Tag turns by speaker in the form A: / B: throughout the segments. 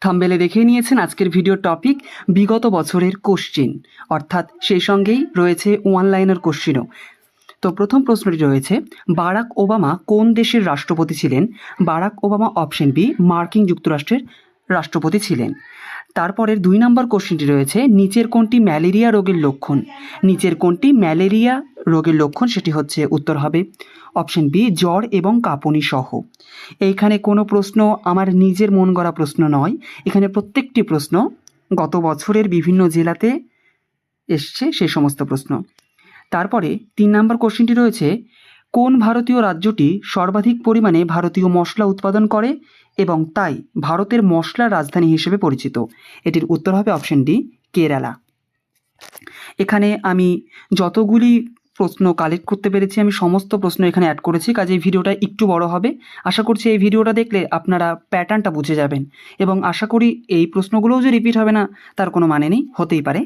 A: থাম্বনেলে দেখেই নিয়েছেন আজকের ভিডিওর টপিক বিগত বছরের কোশ্চিন, অর্থাৎ সেই সঙ্গেই রয়েছে ওয়ান লাইনার কোশ্চিনও। তো প্রথম প্রশ্নটি রয়েছে, বারাক ওবামা কোন দেশের রাষ্ট্রপতি ছিলেন? বারাক ওবামা অপশন বি মার্কিন যুক্তরাষ্ট্রের রাষ্ট্রপতি ছিলেন। তারপরের 2 নম্বর কোশ্চেনটি রয়েছে, নিচের কোনটি ম্যালেরিয়া রোগের লক্ষণ? নিচের কোনটি ম্যালেরিয়া রোগের লক্ষণ? সেটি হচ্ছে উত্তর হবে অপশন বি জ্বর এবং কাঁপুনি সহ। এইখানে কোনো প্রশ্ন আমার নিজের মন গড়া প্রশ্ন নয়, এখানে প্রত্যেকটি প্রশ্ন গত বছরের বিভিন্ন জেলাতে এসছে সেই সমস্ত প্রশ্ন। তারপরে 3 নম্বর কোশ্চেনটি রয়েছে, কোন ভারতীয় রাজ্যটি সর্বাধিক পরিমাণে ভারতীয় মশলা উৎপাদন করে এবং তাই ভারতের মশলার রাজধানী হিসেবে পরিচিত? এটির উত্তর হবে অপশন ডি কেরালা। এখানে আমি যতগুলি প্রশ্ন কালেক্ট করতে পেরেছি আমি সমস্ত প্রশ্ন এখানে অ্যাড করেছি, কাজেই ভিডিওটা একটু বড় হবে। আশা করছি এই ভিডিওটা দেখলে আপনারা প্যাটার্নটা বুঝে যাবেন এবং আশা করি এই প্রশ্নগুলোও যে রিপিট হবে না তার কোনো মানে নেই, হতেই পারে।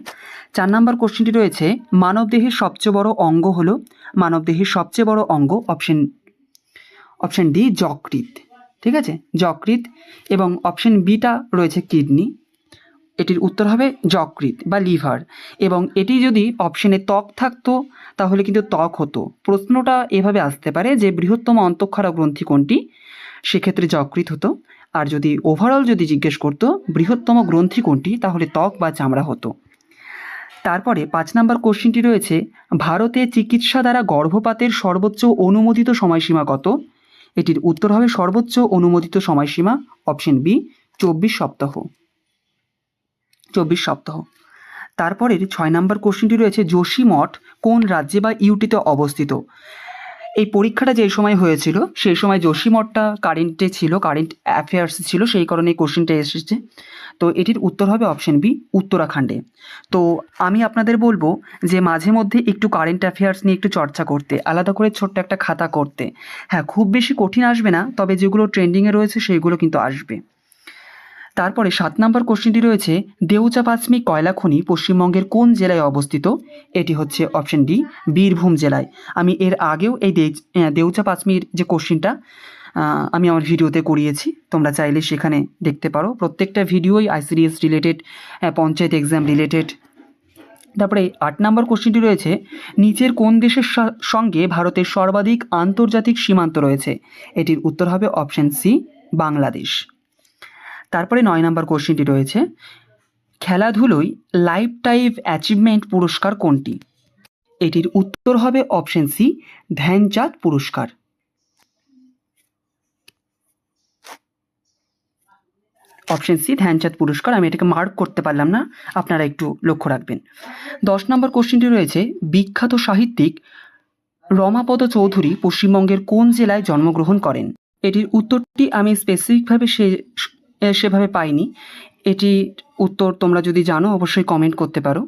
A: 4 নম্বর কোশ্চেনটি রয়েছে, মানবদেহের সবচেয়ে বড় অঙ্গ হলো? মানবদেহের সবচেয়ে বড় অঙ্গ অপশন ডি যকৃৎ। ঠিক আছে, যকৃৎ। এবং অপশন বিটা রয়েছে কিডনি, এটির উত্তর হবে যকৃৎ বা লিভার। এবং এটি যদি অপশনে ত্বক থাকতো তাহলে কিন্তু ত্বক হতো। প্রশ্নটা এভাবে আসতে পারে যে বৃহত্তম অন্তঃক্ষরা গ্রন্থি কোনটি? সেক্ষেত্রে যকৃৎ হতো। আর যদি ওভারঅল যদি জিজ্ঞেস করতো বৃহত্তম গ্রন্থি কোনটি, তাহলে ত্বক বা চামড়া হতো। তারপরে 5 নম্বর কোশ্চেনটি রয়েছে, ভারতে চিকিৎসা দ্বারা গর্ভপাতের সর্বোচ্চ অনুমোদিত সময়সীমা কত? এটির উত্তর হবে সর্বোচ্চ অনুমোদিত সময়সীমা অপশন বি 24 সপ্তাহ। 24 সপ্তাহ। তারপরের 6 নম্বর কোশ্চেনটি রয়েছে, যোশীমঠ কোন রাজ্যে বা ইউটিতে অবস্থিত? এই পরীক্ষাটা যে সময় হয়েছিল সেই সময় যোশীমঠটা কারেন্টে ছিল, কারেন্ট অ্যাফেয়ার্স ছিল, সেই কারণে এই কোশ্চেনটা এসেছে। তো এটির উত্তর হবে অপশন বি উত্তরাখণ্ডে। তো আমি আপনাদের বলবো যে মাঝে মধ্যে একটু কারেন্ট অ্যাফেয়ার্স নিয়ে একটু চর্চা করতে, আলাদা করে ছোট্ট একটা খাতা করতে। হ্যাঁ, খুব বেশি কঠিন আসবে না, তবে যেগুলো ট্রেন্ডিংয়ে রয়েছে সেইগুলো কিন্তু আসবে। তারপরে 7 নম্বর কোশ্চেনটি রয়েছে, দেউচাপাঁচমি কয়লা খনি পশ্চিমবঙ্গের কোন জেলায় অবস্থিত? এটি হচ্ছে অপশন ডি বীরভূম জেলায়। আমি এর আগেও এই দেউচাপাঁচমির যে কোশ্চেনটা আমি আমার ভিডিওতে করিয়েছি, তোমরা চাইলে সেখানে দেখতে পারো। প্রত্যেকটা ভিডিওই ICDS related, panchayat exam related. তারপরে 8 নম্বর কোশ্চেনটি রয়েছে, নিচের কোন দেশের সঙ্গে ভারতের সর্বাধিক আন্তর্জাতিক সীমান্ত রয়েছে? এটির উত্তর হবে অপশন সি বাংলাদেশ। তারপরে 9 নম্বর কোশ্চেনটি রয়েছে, খেলাধুলোয় লাইফ টাইম অ্যাচিভমেন্ট পুরস্কার কোনটি? এটির উত্তর হবে অপশন সি ধ্যানচাঁদ পুরস্কার। অপশন সি ধ্যানচাঁদ পুরস্কার। আমি এটাকে মার্ক করতে পারলাম না, আপনারা একটু লক্ষ্য রাখবেন। 10 নম্বর কোশ্চেনটি রয়েছে, বিখ্যাত সাহিত্যিক রমাপদ চৌধুরী পশ্চিমবঙ্গের কোন জেলায় জন্মগ্রহণ করেন? এটির উত্তরটি আমি স্পেসিফিকভাবে সেভাবে পাইনি। এটির উত্তর তোমরা যদি জানো অবশ্যই কমেন্ট করতে পারো।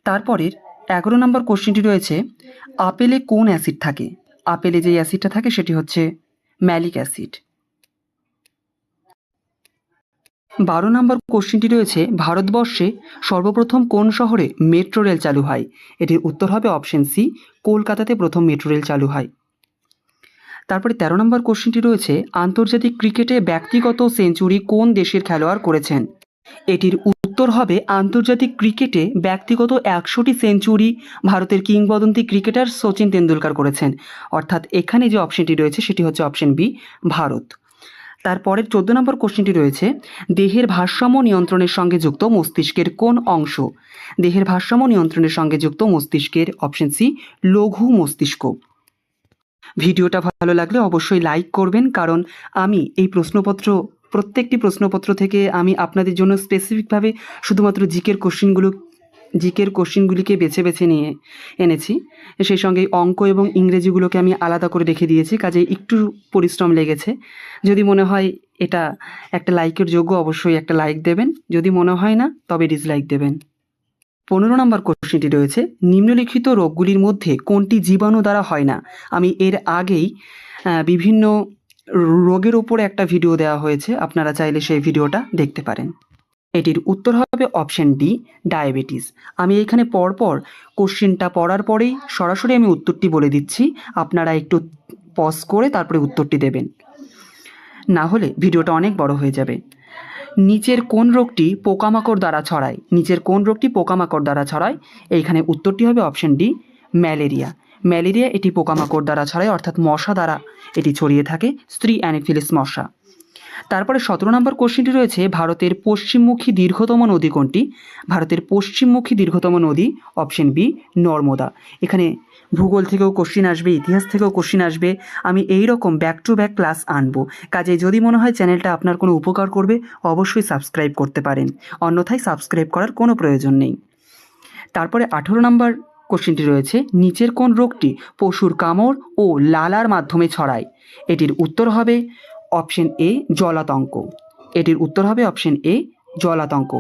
A: তারপরের 11 নম্বর কোশ্চেনটি রয়েছে, আপেলে কোন অ্যাসিড থাকে? আপেলে যে অ্যাসিডটা থাকে সেটি হচ্ছে ম্যালিক অ্যাসিড। 12 নম্বর কোশ্চেনটি রয়েছে, ভারতবর্ষে সর্বপ্রথম কোন শহরে মেট্রো রেল চালু হয়? এটির উত্তর হবে অপশন সি কলকাতাতে প্রথম মেট্রো রেল চালু হয়। তারপরে 13 নম্বর কোশ্চেনটি রয়েছে, আন্তর্জাতিক ক্রিকেটে ব্যক্তিগত সেঞ্চুরি কোন দেশের খেলোয়াড় করেছেন? এটির উত্তর হবে আন্তর্জাতিক ক্রিকেটে ব্যক্তিগত 100টি সেঞ্চুরি ভারতের কিংবদন্তি ক্রিকেটার সচিন তেন্ডুলকর করেছেন। অর্থাৎ এখানে যে অপশনটি রয়েছে সেটি হচ্ছে অপশন বি ভারত। তারপরের 14 নম্বর কোশ্চেনটি রয়েছে, দেহের ভারসাম্য নিয়ন্ত্রণের সঙ্গে যুক্ত মস্তিষ্কের কোন অংশ? দেহের ভারসাম্য নিয়ন্ত্রণের সঙ্গে যুক্ত মস্তিষ্কের অপশন সি লঘু মস্তিষ্ক। ভিডিওটা ভালো লাগলে অবশ্যই লাইক করবেন, কারণ আমি এই প্রত্যেকটি প্রশ্নপত্র থেকে আমি আপনাদের জন্য স্পেসিফিকভাবে শুধুমাত্র জিকের কোশ্চেনগুলিকে বেছে বেছে নিয়ে এনেছি। সেই সঙ্গে অঙ্ক এবং ইংরেজিগুলোকে আমি আলাদা করে রেখে দিয়েছি, কাজে একটু পরিশ্রম লেগেছে। যদি মনে হয় এটা একটা লাইকের যোগ্য, অবশ্যই একটা লাইক দেবেন। যদি মনে হয় না তবে ডিসলাইক দেবেন। 15 নম্বর কোশ্চেনটি রয়েছে, নিম্নলিখিত রোগগুলির মধ্যে কোনটি জীবাণু দ্বারা হয় না? আমি এর আগেই বিভিন্ন রোগের ওপরে একটা ভিডিও দেওয়া হয়েছে, আপনারা চাইলে সেই ভিডিওটা দেখতে পারেন। এটির উত্তর হবে অপশন ডি ডায়াবেটিস। আমি এখানে পরপর কোশ্চেনটা পড়ার পরেই সরাসরি আমি উত্তরটি বলে দিচ্ছি, আপনারা একটু পজ করে তারপরে উত্তরটি দেবেন, না হলে ভিডিওটা অনেক বড় হয়ে যাবে। নিচের কোন রোগটি পোকামাকড় দ্বারা ছড়ায়? নিচের কোন রোগটি পোকামাকড় দ্বারা ছড়ায়? এইখানে উত্তরটি হবে অপশন ডি, ম্যালেরিয়া। ম্যালেরিয়া এটি পোকামাকড় দ্বারা ছড়ায়, অর্থাৎ মশা দ্বারা এটি ছড়িয়ে থাকে, স্ত্রী অ্যানোফিলিস মশা। তারপরে 17 নম্বর কোশ্চেনটি রয়েছে, ভারতের পশ্চিমমুখী দীর্ঘতম নদী কোনটি? ভারতের পশ্চিমমুখী দীর্ঘতম নদী অপশন বি, নর্মদা। এখানে ভূগোল থেকেও কোশ্চিন আসবে, ইতিহাস থেকেও কোশ্চিন আসবে। আমি এই রকম ব্যাক টু ব্যাক ক্লাস আনবো, কাজে যদি মনে হয় চ্যানেলটা আপনার কোনো উপকার করবে অবশ্যই সাবস্ক্রাইব করতে পারেন, অন্যথায় সাবস্ক্রাইব করার কোনো প্রয়োজন নেই। তারপরে 18 নম্বর কোশ্চেনটি রয়েছে, নিচের কোন রোগটি পশুর কামড় ও লালার মাধ্যমে ছড়ায়? এটির উত্তর হবে অপশন এ, জলাতঙ্ক। এটির উত্তর হবে অপশন এ, জলাতঙ্ক।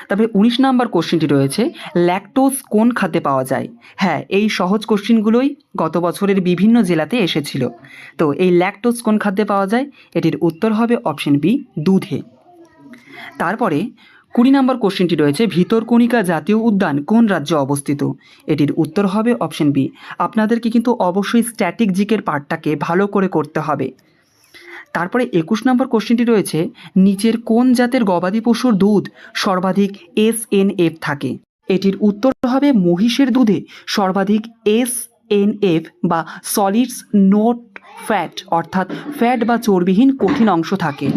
A: তারপরে 19 নম্বর কোশ্চেনটি রয়েছে, ল্যাকটোজ কোন খাদ্যে পাওয়া যায়? হ্যাঁ, এই সহজ কোশ্চেনগুলোই গত বছরের বিভিন্ন জেলাতে এসেছিল। তো এই ল্যাকটোজ কোন খাদ্যে পাওয়া যায়? এটির উত্তর হবে অপশন বি, দুধে। তারপরে 20 নম্বর কোশ্চেনটি রয়েছে, ভিতরকণিকা জাতীয় উদ্যান কোন রাজ্যে অবস্থিত? এটির উত্তর হবে অপশন বি। আপনাদেরকে কিন্তু অবশ্যই স্ট্যাটিক জিকের পার্টটাকে ভালো করে করতে হবে। তারপরে 21 নম্বর কোশ্চেনটি রয়েছে, নিচের কোন জাতের গবাদি পশুর দুধ সর্বাধিক SNF থাকে? এটির উত্তর হবে মহিষের দুধে সর্বাধিক SNF বা সলিডস নোট ফ্যাট, অর্থাৎ ফ্যাট বা চর্বিহীন কঠিন অংশ থাকে।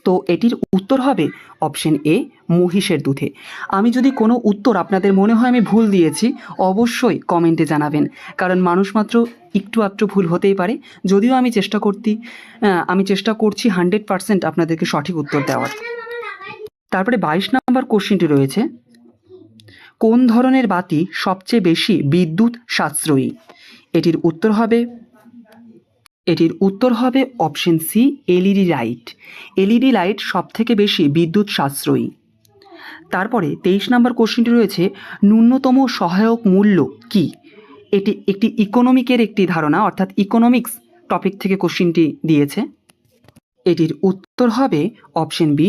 A: তো এটির উত্তর হবে অপশন এ, মহিষের দুধে। আমি যদি কোনো উত্তর আপনাদের মনে হয় আমি ভুল দিয়েছি অবশ্যই কমেন্টে জানাবেন, কারণ মানুষ মাত্র একটু আধটু ভুল হতেই পারে। যদিও আমি চেষ্টা করছি 100% আপনাদেরকে সঠিক উত্তর দেওয়ার। তারপরে 22 নম্বর কোশ্চেনটি রয়েছে, কোন ধরনের বাতি সবচেয়ে বেশি বিদ্যুৎ সাশ্রয়ী? এটির উত্তর হবে option C, LED light. LED light সবথেকে বেশি বিদ্যুৎ সাশ্রয়ী। তারপরে 23 নম্বর কোশ্চেনটি রয়েছে, ন্যূনতম সহায়ক মূল্য কি? এটি একটি ইকোনমিকের একটি ধারণা, অর্থাৎ ইকোনমিক্স টপিক থেকে কোশ্চেনটি দিয়েছে। এটির উত্তর হবে অপশন বি,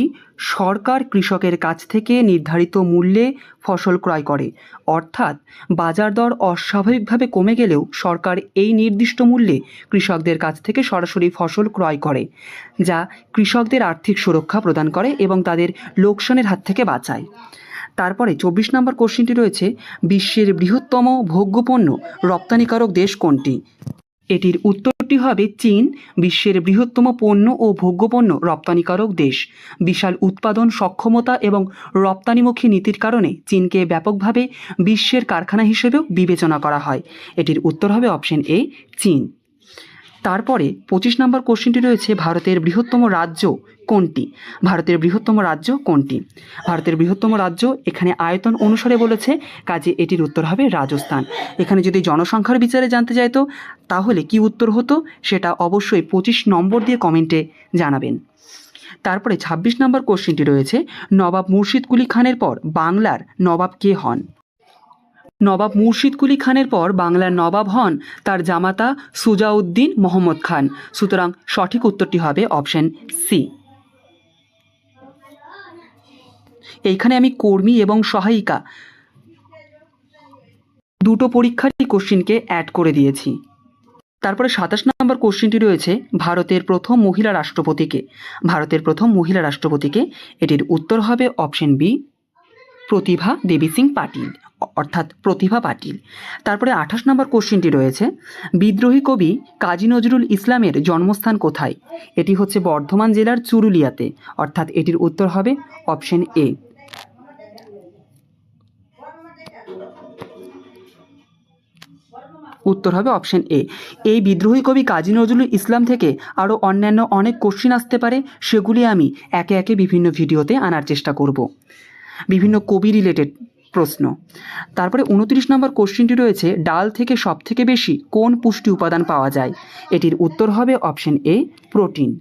A: সরকার কৃষকের কাছ থেকে নির্ধারিত মূল্যে ফসল ক্রয় করে, অর্থাৎ বাজার দর অস্বাভাবিকভাবে কমে গেলেও সরকার এই নির্দিষ্ট মূল্যে কৃষকদের কাছ থেকে সরাসরি ফসল ক্রয় করে, যা কৃষকদের আর্থিক সুরক্ষা প্রদান করে এবং তাদের লোকসানের হাত থেকে বাঁচায়। তারপরে 24 নম্বর কোশ্চেনটি রয়েছে, বিশ্বের বৃহত্তম ভোগ্যপণ্য রপ্তানিকারক দেশ কোনটি? এটির উত্তরটি হবে চীন, বিশ্বের বৃহত্তম পণ্য ও ভোগ্যপণ্য রপ্তানিকারক দেশ। বিশাল উৎপাদন সক্ষমতা এবং রপ্তানিমুখী নীতির কারণে চীনকে ব্যাপকভাবে বিশ্বের কারখানা হিসেবেও বিবেচনা করা হয়। এটির উত্তর হবে অপশন এ, চীন। তারপরে 25 নম্বর কোশ্চেনটি রয়েছে, ভারতের বৃহত্তম রাজ্য কোনটি? ভারতের বৃহত্তম রাজ্য কোনটি? ভারতের বৃহত্তম রাজ্য এখানে আয়তন অনুসারে বলেছে, কাজে এটির উত্তর হবে রাজস্থান। এখানে যদি জনসংখ্যার বিচারে জানতে চাইতো তাহলে কি উত্তর হতো সেটা অবশ্যই 25 নম্বর দিয়ে কমেন্টে জানাবেন। তারপরে 26 নম্বর কোশ্চেনটি রয়েছে, নবাব মুর্শিদ কুলি খানের পর বাংলার নবাব কে হন? নবাব মুর্শিদ কুলি খানের পর বাংলার নবাব হন তার জামাতা সুজাউদ্দিন মোহাম্মদ খান। সুতরাং সঠিক উত্তরটি হবে অপশন সি। এইখানে আমি কর্মী এবং সহায়িকা দুটো পরীক্ষারই কোশ্চিনকে অ্যাড করে দিয়েছি। তারপরে 27 নম্বর কোশ্চিনটি রয়েছে, ভারতের প্রথম মহিলা রাষ্ট্রপতিকে? ভারতের প্রথম মহিলা রাষ্ট্রপতিকে? এটির উত্তর হবে অপশন বি, প্রতিভা দেবী সিং পাটিল, অর্থাৎ প্রতিভা পাটিল। তারপরে 28 নম্বর কোশ্চেনটি রয়েছে, বিদ্রোহী কবি কাজী নজরুল ইসলামের জন্মস্থান কোথায়? এটি হচ্ছে বর্ধমান জেলার চুরুলিয়াতে, অর্থাৎ এটির উত্তর হবে অপশন এ। উত্তর হবে অপশন এ। এই বিদ্রোহী কবি কাজী নজরুল ইসলাম থেকে আরও অন্যান্য অনেক কোশ্চিন আসতে পারে, সেগুলি আমি একে একে বিভিন্ন ভিডিওতে আনার চেষ্টা করব, বিভিন্ন কবি রিলেটেড প্রশ্ন। তারপরে 29 নম্বর কোশ্চেনটি রয়েছে, ডাল থেকে সবথেকে বেশি কোন পুষ্টি উপাদান পাওয়া যায়? এটির উত্তর হবে অপশন এ, প্রোটিন।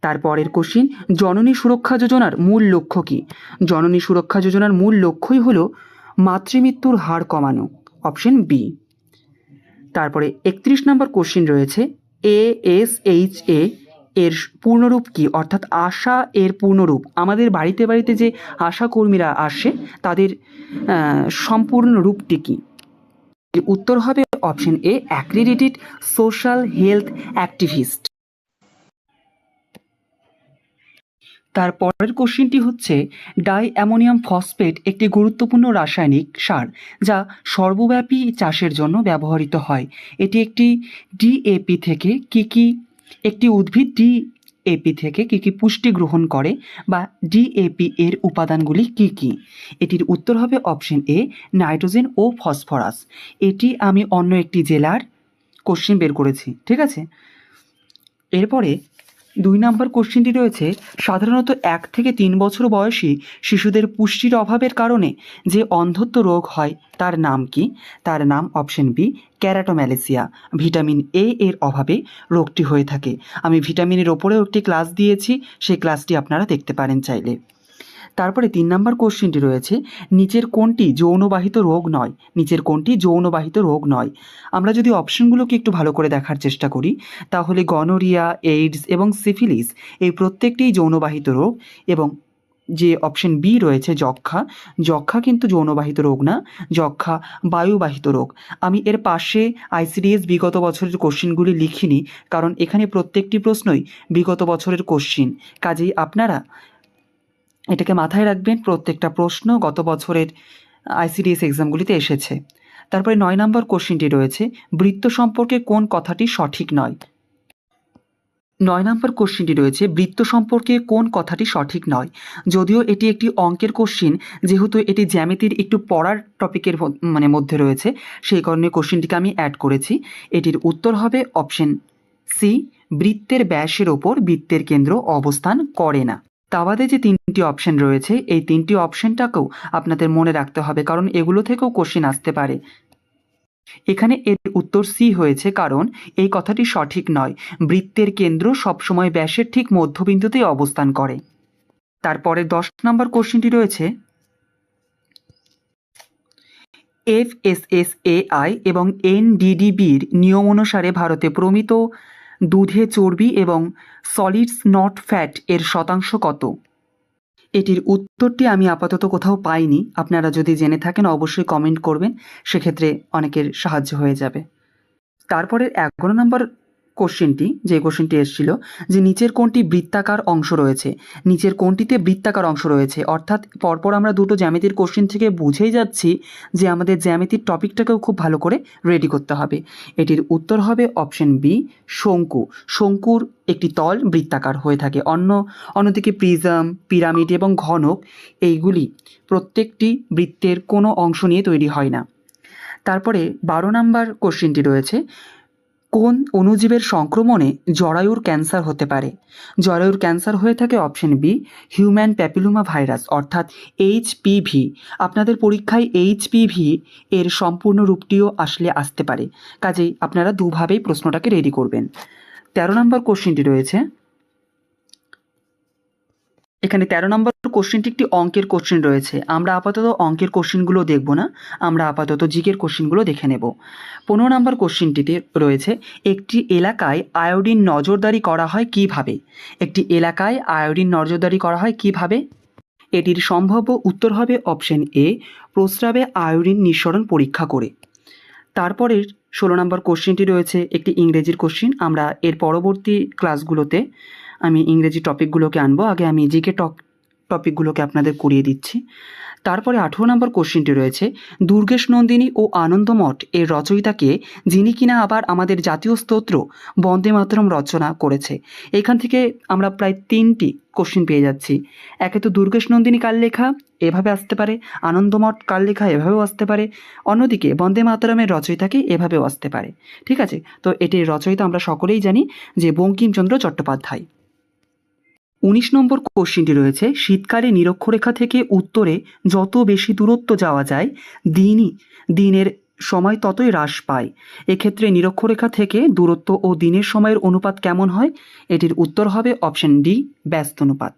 A: তারপরের কোশ্চিন, জননী সুরক্ষা যোজনার মূল লক্ষ্য কী? জননী সুরক্ষা যোজনার মূল লক্ষ্যই হলো মাতৃমৃত্যুর হার কমানো, অপশন বি। তারপরে 31 নম্বর কোশ্চিন রয়েছে, ASHA এর পূর্ণরূপ কি? অর্থাৎ আশা এর পূর্ণরূপ। আমাদের বাড়িতে বাড়িতে যে আশা কর্মীরা আসে তাদের সম্পূর্ণ রূপটি কি? উত্তর হবে অপশন এ, অ্যাক্রিডিটেড সোশ্যাল হেলথ অ্যাক্টিভিস্ট। তারপরের কোশ্চেনটি হচ্ছে ডাই অ্যামোনিয়াম ফসফেট একটি গুরুত্বপূর্ণ রাসায়নিক সার যা সর্বব্যাপী চাষের জন্য ব্যবহৃত হয়। এটি একটি ডিএপি থেকে কি একটি উদ্ভিদ ডিএপি থেকে কি পুষ্টি গ্রহণ করে বা ডিএপি এর উপাদানগুলি কি? এটির উত্তর হবে অপশন এ নাইট্রোজেন ও ফসফরাস। এটি আমি অন্য একটি জেলার কোশ্চেন বের করেছি, ঠিক আছে। এরপরে 2 নম্বর কোশ্চেনটি রয়েছে সাধারণত 1 থেকে 3 বছর বয়সী শিশুদের পুষ্টির অভাবের কারণে যে অন্ধত্ব রোগ হয় তার নাম কি? তার নাম অপশন বি ক্যারাটোম্যালেসিয়া। ভিটামিন এ এর অভাবে রোগটি হয়ে থাকে। আমি ভিটামিনের ওপরেও একটি ক্লাস দিয়েছি, সেই ক্লাসটি আপনারা দেখতে পারেন চাইলে। তারপরে 3 নম্বর কোশ্চেনটি রয়েছে নিচের কোনটি যৌনবাহিত রোগ নয়? নিচের কোনটি যৌনবাহিত রোগ নয়? আমরা যদি অপশনগুলোকে একটু ভালো করে দেখার চেষ্টা করি তাহলে গনোরিয়া, এইডস এবং সিফিলিস এই প্রত্যেকটিই যৌনবাহিত রোগ, এবং যে অপশন বি রয়েছে যক্ষা কিন্তু যৌনবাহিত রোগ না, যক্ষা বায়ুবাহিত রোগ। আমি এর পাশে আইসিডিএস বিগত বছরের কোশ্চিনগুলি লিখিনি, কারণ এখানে প্রত্যেকটি প্রশ্নই বিগত বছরের কোশ্চিন, কাজেই আপনারা এটাকে মাথায় রাখবেন। প্রত্যেকটা প্রশ্ন গত বছরের আইসিডিএস এক্সামগুলিতে এসেছে। তারপরে 9 নম্বর কোশ্চেনটি রয়েছে বৃত্ত সম্পর্কে কোন কথাটি সঠিক নয়? 9 নম্বর কোশ্চেনটি রয়েছে বৃত্ত সম্পর্কে কোন কথাটি সঠিক নয়? যদিও এটি একটি অঙ্কের কোশ্চিন, যেহেতু এটি জ্যামিতির একটু পড়ার টপিকের মধ্যে রয়েছে, সেই কারণে কোশ্চেনটিকে আমি অ্যাড করেছি। এটির উত্তর হবে অপশন সি বৃত্তের ব্যাসের ওপর বৃত্তের কেন্দ্র অবস্থান করে না। তা বাদে যে 3টি অপশন রয়েছে এই 3টি অপশনটাকেও আপনাদের মনে রাখতে হবে, কারণ এগুলো থেকেও কোশ্চেন আসতে পারে। এখানে এর উত্তর সি হয়েছে কারণ এই কথাটি সঠিক নয়। বৃত্তের কেন্দ্র সবসময় ব্যাসের ঠিক মধ্যবিন্দুতেই অবস্থান করে। তারপরে 10 নম্বর কোশ্চেনটি রয়েছে এফএসএসএআই এবং এনডিডিবির নিয়ম অনুসারে ভারতে প্রমিত দুধে চর্বি এবং সলিডস নট ফ্যাট এর শতাংশ কত? এটির উত্তরটি আমি আপাতত কোথাও পাইনি। আপনারা যদি জেনে থাকেন অবশ্যই কমেন্ট করবেন, সেক্ষেত্রে অনেকের সাহায্য হয়ে যাবে। তারপরে 11 নম্বর কোশ্চেনটি, যে কোশ্চেনটি এসেছিল যে নিচের কোনটি বৃত্তাকার অংশ রয়েছে? নিচের কোনটিতে বৃত্তাকার অংশ রয়েছে? অর্থাৎ পরপর আমরা দুটো জ্যামিতির কোশ্চেন থেকে বুঝেই যাচ্ছি যে আমাদের জ্যামিতির টপিকটাকেও খুব ভালো করে রেডি করতে হবে। এটির উত্তর হবে অপশন বি শঙ্কু। শঙ্কুর একটি তল বৃত্তাকার হয়ে থাকে। অন্যদিকে প্রিজম, পিরামিড এবং ঘনক এইগুলি প্রত্যেকটি বৃত্তের কোনো অংশ নিয়ে তৈরি হয় না। তারপরে 12 নম্বর কোশ্চেনটি রয়েছে কোন অণুজীবের সংক্রমণে জরায়ুর ক্যান্সার হতে পারে? জরায়ুর ক্যান্সার হয়ে থাকে option B human papilloma virus অর্থাৎ এইচপিভি। আপনাদের পরীক্ষায় এইচপিভি এর সম্পূর্ণ রূপটিও আসতে পারে, কাজেই আপনারা দুভাবেই প্রশ্নটাকে রেডি করবেন। 13 নম্বর কোশ্চেনটি রয়েছে, এখানে 13 নম্বর কোশ্চেনটি একটি অঙ্কের কোশ্চেন রয়েছে। আমরা আপাতত অঙ্কের কোশ্চেনগুলো দেখব না, আমরা আপাতত জিকের কোশ্চেনগুলো দেখে নেব। 15 নম্বর কোশ্চেনটিতে রয়েছে একটি এলাকায় আয়োডিন নজরদারি করা হয় কিভাবে? একটি এলাকায় আয়োডিন নজরদারি করা হয় কিভাবে? এটির সম্ভাব্য উত্তর হবে অপশন এ প্রস্রাবে আয়োডিন নিঃসরণ পরীক্ষা করে। তারপরের 16 নম্বর কোশ্চেনটি রয়েছে একটি ইংরেজির কোশ্চেন। আমরা এর পরবর্তী ক্লাসগুলোতে আমি ইংরেজি টপিকগুলোকে আনবো, আগে আমি জিকে টপিকগুলোকে আপনাদের করিয়ে দিচ্ছি। তারপরে 18 নম্বর কোশ্চেনটি রয়েছে দুর্গেশ নন্দিনী ও আনন্দমঠ এর রচয়িতাকে, যিনি কিনা আবার আমাদের জাতীয় স্তোত্র বন্দে মাতরম রচনা করেছে। এখান থেকে আমরা প্রায় 3টি কোশ্চেন পেয়ে যাচ্ছি। একে তো দুর্গেশ নন্দিনী কার লেখা, এভাবে আসতে পারে। আনন্দমঠ কার লেখা, এভাবেও আসতে পারে। অন্যদিকে বন্দে মাতরমের রচয়িতাকে এভাবেও আসতে পারে। ঠিক আছে, তো এটির রচয়িতা আমরা সকলেই জানি যে বঙ্কিমচন্দ্র চট্টোপাধ্যায়। 19 নম্বর কোশ্চেনটি রয়েছে শীতকালে নিরক্ষরেখা থেকে উত্তরে যত বেশি দূরত্ব যাওয়া যায় দিনের সময় ততই হ্রাস পায়। এক্ষেত্রে নিরক্ষরেখা থেকে দূরত্ব ও দিনের সময়ের অনুপাত কেমন হয়? এটির উত্তর হবে অপশন ডি ব্যস্ত অনুপাত।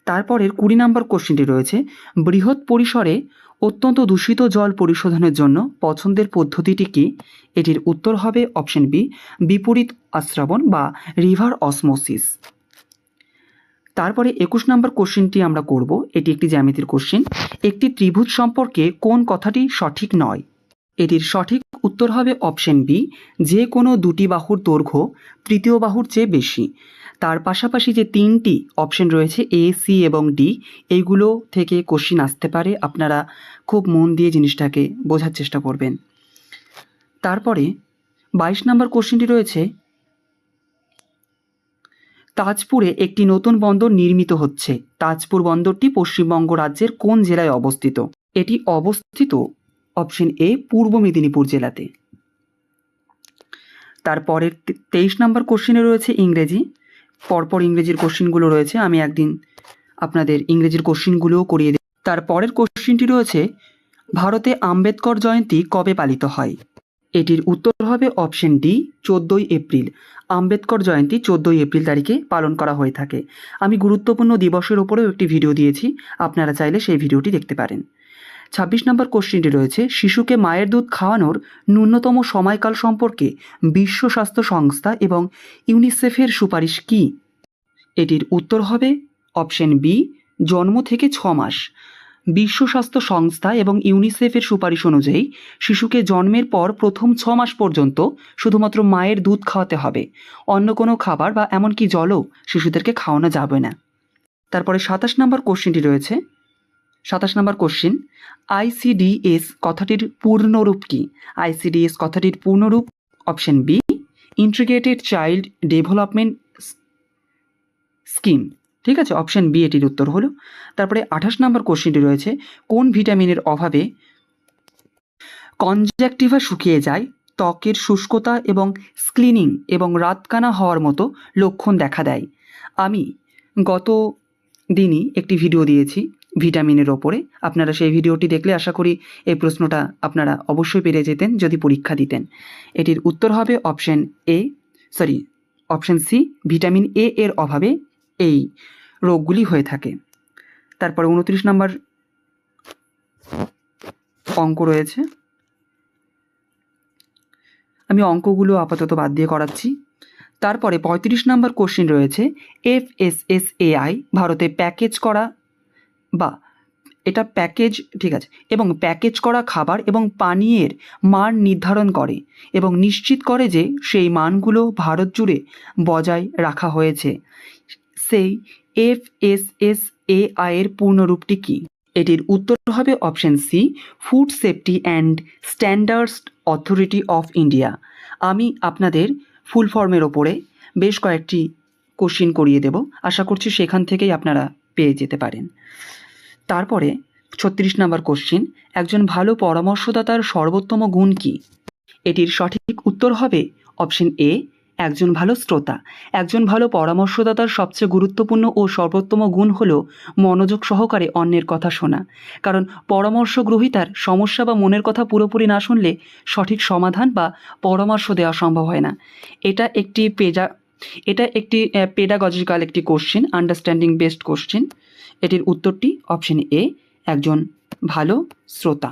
A: তারপরের 20 নম্বর কোশ্চেনটি রয়েছে বৃহৎ পরিসরে অত্যন্ত দূষিত জল পরিশোধনের জন্য পছন্দের পদ্ধতিটি কি? এটির উত্তর হবে অপশন বি বিপরীত আস্রাবণ বা রিভার অসমোসিস। তারপরে 21 নম্বর কোশ্চেনটি আমরা করব। এটি একটি জ্যামিতির কোশ্চেন। একটি ত্রিভুজ সম্পর্কে কোন কথাটি সঠিক নয়? এটির সঠিক উত্তর হবে অপশন বি যে কোনো দুটি বাহুর দৈর্ঘ্য তৃতীয় বাহুর চেয়ে বেশি। তার পাশাপাশি যে 3টি অপশন রয়েছে এ, সি এবং ডি, এইগুলো থেকে কোশ্চিন আসতে পারে। আপনারা খুব মন দিয়ে জিনিসটাকে বোঝার চেষ্টা করবেন। তারপরে 22 নম্বর কোশ্চেনটি রয়েছে, তাজপুরে একটি নতুন বন্দর নির্মিত হচ্ছে। তাজপুর বন্দরটি পশ্চিমবঙ্গ রাজ্যের কোন জেলায় অবস্থিত? এটি অবস্থিত অপশন এ পূর্ব মেদিনীপুর জেলাতে। তারপরের 23 নম্বর কোশ্চেনে রয়েছে ইংরেজি। পরপর ইংরেজির কোশ্চেনগুলো রয়েছে, আমি একদিন আপনাদের ইংরেজির কোশ্চেনগুলোও করিয়ে দিই। তারপরের কোশ্চেনটি রয়েছে, ভারতে আম্বেদকর জয়ন্তী কবে পালিত হয়? এটির উত্তর হবে অপশন ডি 14ই এপ্রিল। আম্বেদকর জয়ন্তী 14ই এপ্রিল তারিখে পালন করা হয়ে থাকে। আমি গুরুত্বপূর্ণ দিবসের ওপরেও একটি ভিডিও দিয়েছি, আপনারা চাইলে সেই ভিডিওটি দেখতে পারেন। 26 নম্বর কোশ্চেনটি রয়েছে, শিশুকে মায়ের দুধ খাওয়ানোর ন্যূনতম সময়কাল সম্পর্কে বিশ্ব স্বাস্থ্য সংস্থা এবং ইউনিসেফের সুপারিশ কী? এটির উত্তর হবে অপশন বি জন্ম থেকে 6 মাস। বিশ্ব স্বাস্থ্য সংস্থা এবং ইউনিসেফের সুপারিশ অনুযায়ী শিশুকে জন্মের পর প্রথম 6 মাস পর্যন্ত শুধুমাত্র মায়ের দুধ খাওয়াতে হবে। অন্য কোনো খাবার বা এমনকি জলও শিশুদেরকে খাওয়ানো যাবে না। তারপরে 27 নম্বর কোশ্চেনটি রয়েছে, 27 নম্বর কোশ্চেন, আইসিডিএস কথাটির পূর্ণরূপ কী? আইসিডিএস কথাটির পূর্ণরূপ option B integrated child development scheme. ঠিক আছে, অপশন বি এটির উত্তর হলো। তারপরে 28 নম্বর কোশ্চেনটি রয়েছে, কোন ভিটামিনের অভাবে কনজাংটিভা শুকিয়ে যায়, ত্বকের শুষ্কতা এবং স্ক্লিনিং এবং রাতকানা হওয়ার মতো লক্ষণ দেখা দেয়? আমি গত দিনই একটি ভিডিও দিয়েছি ভিটামিনের ওপরে, আপনারা সেই ভিডিওটি দেখলে আশা করি এই প্রশ্নটা আপনারা অবশ্যই পেরে যেতেন যদি পরীক্ষা দিতেন। এটির উত্তর হবে অপশন সি ভিটামিন এ এর অভাবে এই রোগগুলি হয়ে থাকে। তারপরে 29 নম্বর অঙ্ক রয়েছে, আমি অঙ্কগুলো আপাতত বাদ দিয়ে করাচ্ছি। তারপরে 35 নম্বর কোশ্চেন রয়েছে, এফএসএসএআই ভারতে প্যাকেজ করা বা এটা প্যাকেজ, ঠিক আছে, এবং প্যাকেজ করা খাবার এবং পানীয়ের মান নির্ধারণ করে এবং নিশ্চিত করে যে সেই মানগুলো ভারত জুড়ে বজায় রাখা হয়েছে। সেই এফএসএসএআই এর পূর্ণরূপটি কী? এটির উত্তর হবে option sea food safety and standards authority of India. আমি আপনাদের ফুল ফর্মের ওপরে বেশ কয়েকটি কোশ্চিন করিয়ে দেব, আশা করছি সেখান থেকেই আপনারা পেয়ে যেতে পারেন। তারপরে 36 নম্বর কোশ্চিন, একজন ভালো পরামর্শদাতার সর্বোত্তম গুণ কী? এটির সঠিক উত্তর হবে অপশন এ একজন ভালো শ্রোতা। একজন ভালো পরামর্শদাতার সবচেয়ে গুরুত্বপূর্ণ ও সর্বোত্তম গুণ হলো মনোযোগ সহকারে অন্যের কথা শোনা। কারণ পরামর্শ গ্রহীতার সমস্যা বা মনের কথা পুরোপুরি না শুনলে সঠিক সমাধান বা পরামর্শ দেওয়া সম্ভব হয় না। এটা একটি পেডাগজিক্যাল একটি কোশ্চেন, আন্ডারস্ট্যান্ডিং বেসড কোশ্চেন। এটির উত্তরটি অপশন এ একজন ভালো শ্রোতা।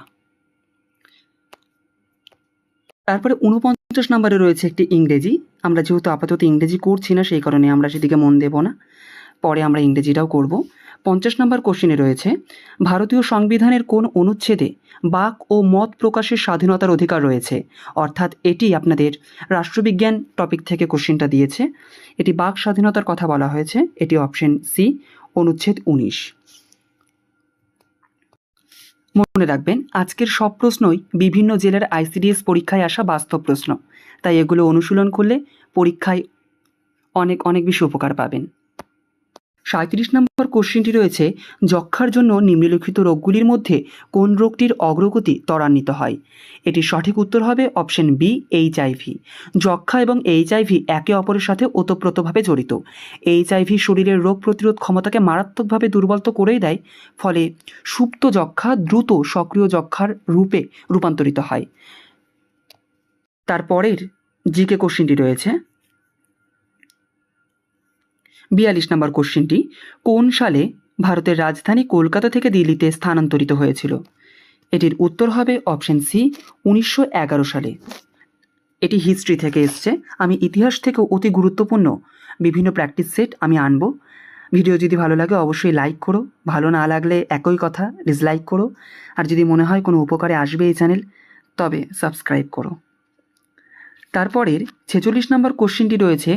A: তারপরে 49 নম্বরে রয়েছে একটি ইংরেজি। আমরা যেহেতু আপাতত ইংরেজি করছি না, সেই কারণে আমরা সেদিকে মন দেব না, পরে আমরা ইংরেজিটাও করব। 50 নম্বর কোশ্চেনে রয়েছে, ভারতীয় সংবিধানের কোন অনুচ্ছেদে বাক ও মত প্রকাশের স্বাধীনতার অধিকার রয়েছে? অর্থাৎ এটি আপনাদের রাষ্ট্রবিজ্ঞান টপিক থেকে কোশ্চেনটা দিয়েছে। এটি বাক স্বাধীনতার কথা বলা হয়েছে। এটি অপশন সি অনুচ্ছেদ 19। মনে রাখবেন, আজকের সব প্রশ্নই বিভিন্ন জেলার আইসিডিএস পরীক্ষায় আসা বাস্তব প্রশ্ন, তাই এগুলো অনুশীলন করলে পরীক্ষায় অনেক অনেক বেশি উপকার পাবেন। 37 নম্বর কোশ্চেনটি রয়েছে, যক্ষ্মার জন্য নিম্নলিখিত রোগগুলির মধ্যে কোন রোগটির অগ্রগতি ত্বরান্বিত হয়? এটির সঠিক উত্তর হবে অপশন বি এইচআইভি। যক্ষ্মা এবং এইচআইভি একে অপরের সাথে ওতপ্রোতভাবে জড়িত। এইচআইভি শরীরের রোগ প্রতিরোধ ক্ষমতাকে মারাত্মকভাবে দুর্বল তো করেই দেয়, ফলে সুপ্ত যক্ষ্মা দ্রুত সক্রিয় যক্ষ্মার রূপে রূপান্তরিত হয়। তারপরের জিকে কোশ্চেনটি রয়েছে 42 নম্বর কোশ্চেনটি, কোন সালে ভারতের রাজধানী কলকাতা থেকে দিল্লিতে স্থানান্তরিত হয়েছিল? এটির উত্তর হবে অপশন সি 1911 সালে। এটি হিস্ট্রি থেকে এসছে। আমি ইতিহাস থেকেও অতি গুরুত্বপূর্ণ বিভিন্ন প্র্যাকটিস সেট আমি আনব। ভিডিও যদি ভালো লাগে অবশ্যই লাইক করো, ভালো না লাগলে একই কথা ডিসলাইক করো, আর যদি মনে হয় কোনো উপকারে আসবে এই চ্যানেল তবে সাবস্ক্রাইব করো। তারপরের 46 নম্বর কোশ্চেনটি রয়েছে,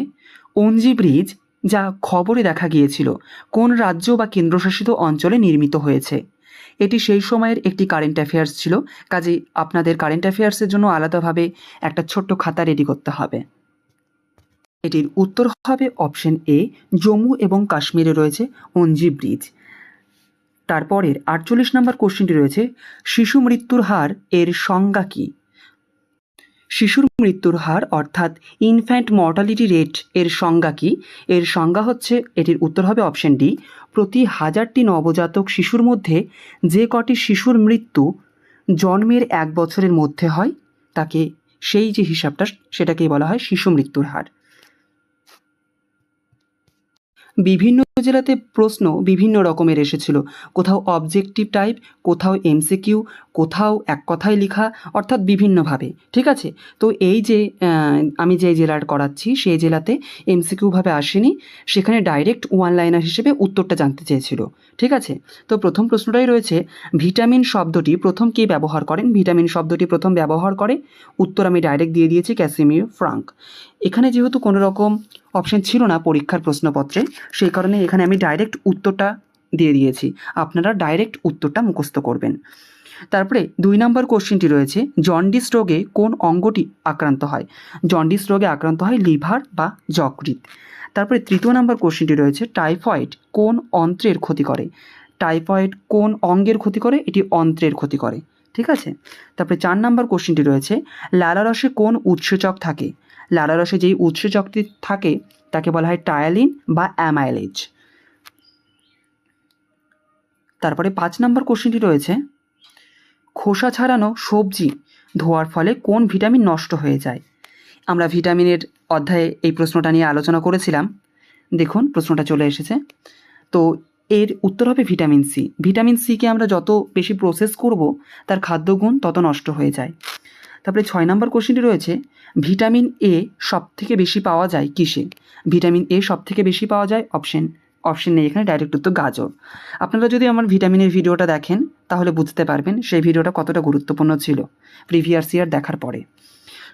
A: ওনজি ব্রিজ যা খবরে দেখা গিয়েছিল কোন রাজ্য বা কেন্দ্রশাসিত অঞ্চলে নির্মিত হয়েছে? এটি সেই সময়ের একটি কারেন্ট অ্যাফেয়ার্স ছিল, কাজেই আপনাদের কারেন্ট অ্যাফেয়ার্সের জন্য আলাদাভাবে একটা ছোট্ট খাতা রেডি করতে হবে। এটির উত্তর হবে অপশন এ, জম্মু এবং কাশ্মীরে রয়েছে অঞ্জি ব্রিজ। তারপরের 48 নম্বর কোশ্চেনটি রয়েছে, শিশু মৃত্যুর হার এর সংজ্ঞা কী? শিশুর মৃত্যুর হার অর্থাৎ ইনফ্যান্ট মর্টালিটি রেট এর সংজ্ঞা কী? এর সংজ্ঞা হচ্ছে, এটির উত্তর হবে অপশন ডি, প্রতি 1000টি নবজাতক শিশুর মধ্যে যে কটি শিশুর মৃত্যু জন্মের 1 বছরের মধ্যে হয় তাকে, সেই যে হিসাবটা সেটাকেই বলা হয় শিশু মৃত্যুর হার। বিভিন্ন জেলাতে প্রশ্ন বিভিন্ন রকমের এসেছিল, কোথাও অবজেক্টিভ টাইপ, কোথাও এমসিকিউ, কোথাও এক কথায় লেখা, অর্থাৎ বিভিন্নভাবে। ঠিক আছে, তো এই যে আমি যে জেলার করাচ্ছি সেই জেলাতে এমসিকিউভাবে আসেনি, সেখানে ডাইরেক্ট ওয়ান লাইনার হিসেবে উত্তরটা জানতে চেয়েছিল। ঠিক আছে, তো প্রথম প্রশ্নটাই রয়েছে, ভিটামিন শব্দটি প্রথম কে ব্যবহার করেন? ভিটামিন শব্দটি প্রথম ব্যবহার করে, উত্তর আমি ডাইরেক্ট দিয়ে দিয়েছি, ক্যাসিমির ফ্রাঙ্ক। এখানে যেহেতু কোনো রকম অপশন ছিল না পরীক্ষার প্রশ্নপত্রে, সেই কারণে এখানে আমি ডাইরেক্ট উত্তরটা দিয়ে দিয়েছি, আপনারা ডাইরেক্ট উত্তরটা মুখস্থ করবেন। তারপরে 2 নম্বর কোশ্চেনটি রয়েছে, জন্ডিস রোগে কোন অঙ্গটি আক্রান্ত হয়? জন্ডিস রোগে আক্রান্ত হয় লিভার বা যকৃৎ। তারপরে 3 নম্বর কোশ্চেনটি রয়েছে, টাইফয়েড কোন অন্ত্রের ক্ষতি করে? টাইফয়েড কোন অঙ্গের ক্ষতি করে? এটি অন্ত্রের ক্ষতি করে। ঠিক আছে, তারপরে 4 নম্বর কোশ্চেনটি রয়েছে, লালারসে কোন উৎসেচক থাকে? লালারসে যেই উৎসেচকটি থাকে তাকে বলা হয় টায়ালিন বা অ্যামাইলেজ। তারপরে 5 নম্বর কোশ্চেনটি রয়েছে, খোসা ছাড়ানো সবজি ধোয়ার ফলে কোন ভিটামিন নষ্ট হয়ে যায়? আমরা ভিটামিনের অধ্যায়ে এই প্রশ্নটা নিয়ে আলোচনা করেছিলাম, দেখুন প্রশ্নটা চলে এসেছে। তো এর উত্তর হবে ভিটামিন সি। ভিটামিন সিকে আমরা যত বেশি প্রসেস করব তার খাদ্যগুণ তত নষ্ট হয়ে যায়। তারপরে 6 নম্বর কোশ্চেনটি রয়েছে, ভিটামিন এ সবথেকে বেশি পাওয়া যায় কিসে? ভিটামিন এ সবথেকে বেশি পাওয়া যায় অপশন নেই এখানে, ডাইরেক্ট উত্তর গাজর। আপনারা যদি আমার ভিটামিনের ভিডিওটা দেখেন তাহলে বুঝতে পারবেন সেই ভিডিওটা কতটা গুরুত্বপূর্ণ ছিল প্রিভিয়াস ইয়ার দেখার পরে।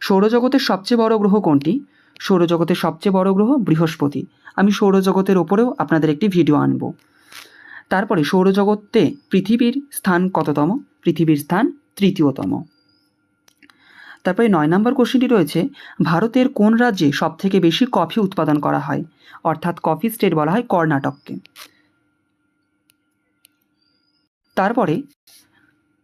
A: সৌরজগতের সবচেয়ে বড় গ্রহ কোনটি? সৌরজগতের সবচেয়ে বড় গ্রহ বৃহস্পতি। আমি সৌরজগতের ওপরেও আপনাদের একটি ভিডিও আনব। তারপরে সৌরজগতে পৃথিবীর স্থান কততম? পৃথিবীর স্থান 3য়তম। তারপরে 9 নম্বর কোশ্চেনটি রয়েছে, ভারতের কোন রাজ্যে সবথেকে বেশি কফি উৎপাদন করা হয়? অর্থাৎ কফি স্টেট বলা হয় কর্ণাটককে। তারপরে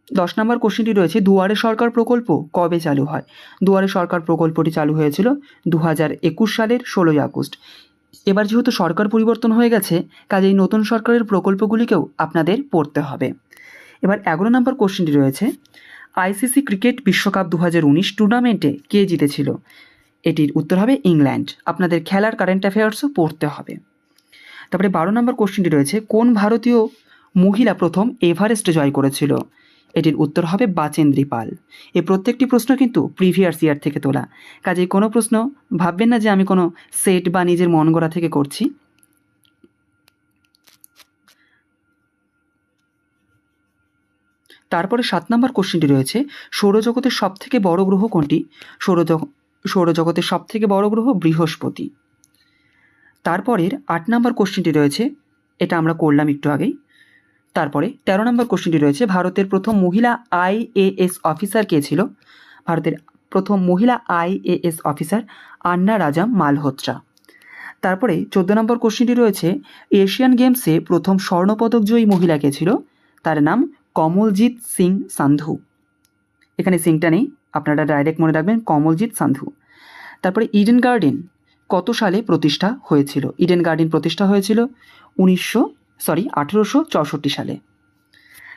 A: 10 নম্বর কোশ্চেনটি রয়েছে, দুয়ারে সরকার প্রকল্প কবে চালু হয়? দুয়ারে সরকার প্রকল্পটি চালু হয়েছিল 2021 সালের 16ই আগস্ট। এবার যেহেতু সরকার পরিবর্তন হয়ে গেছে, কাজেই নতুন সরকারের প্রকল্পগুলিকেও আপনাদের পড়তে হবে। এবার 11 নম্বর কোশ্চেনটি রয়েছে, আইসিসি ক্রিকেট বিশ্বকাপ 2019 টুর্নামেন্টে কে জিতেছিল? এটির উত্তর হবে ইংল্যান্ড। আপনাদের খেলার কারেন্ট অ্যাফেয়ার্সও পড়তে হবে। তারপরে 12 নম্বর কোশ্চেনটি রয়েছে, কোন ভারতীয় মহিলা প্রথম এভারেস্ট জয় করেছিল? এটির উত্তর হবে বাচেন্দ্রী পাল। এই প্রত্যেকটি প্রশ্ন কিন্তু প্রিভিয়াস ইয়ার থেকে তোলা, কাজেই কোনো প্রশ্ন ভাববেন না যে আমি কোনো সেট বা নিজের মন গড়া থেকে করছি। তারপরে 7 নম্বর কোশ্চেনটি রয়েছে, সৌরজগতের সবথেকে বড় গ্রহ কোনটি? সৌরজগতের সবথেকে বড় গ্রহ বৃহস্পতি। তারপরের 8 নম্বর কোশ্চেনটি রয়েছে, এটা আমরা করলাম একটু আগেই। তারপরে 13 নম্বর কোশ্চেনটি রয়েছে, ভারতের প্রথম মহিলা IAS অফিসার কে ছিল? ভারতের প্রথম মহিলা IAS অফিসার আন্না রাজাম মালহোত্রা। তারপরে 14 নম্বর কোশ্চেনটি রয়েছে, এশিয়ান গেমসে প্রথম স্বর্ণপদক জয়ী মহিলা কে ছিল? তার নাম কমলজিৎ সিং সান্ধু। এখানে সিংটা নেই, আপনারা ডাইরেক্ট মনে রাখবেন কমলজিৎ সান্ধু। তারপরে ইডেন গার্ডেন কত সালে প্রতিষ্ঠা হয়েছিল? ইডেন গার্ডেন প্রতিষ্ঠা হয়েছিল 1864 সালে।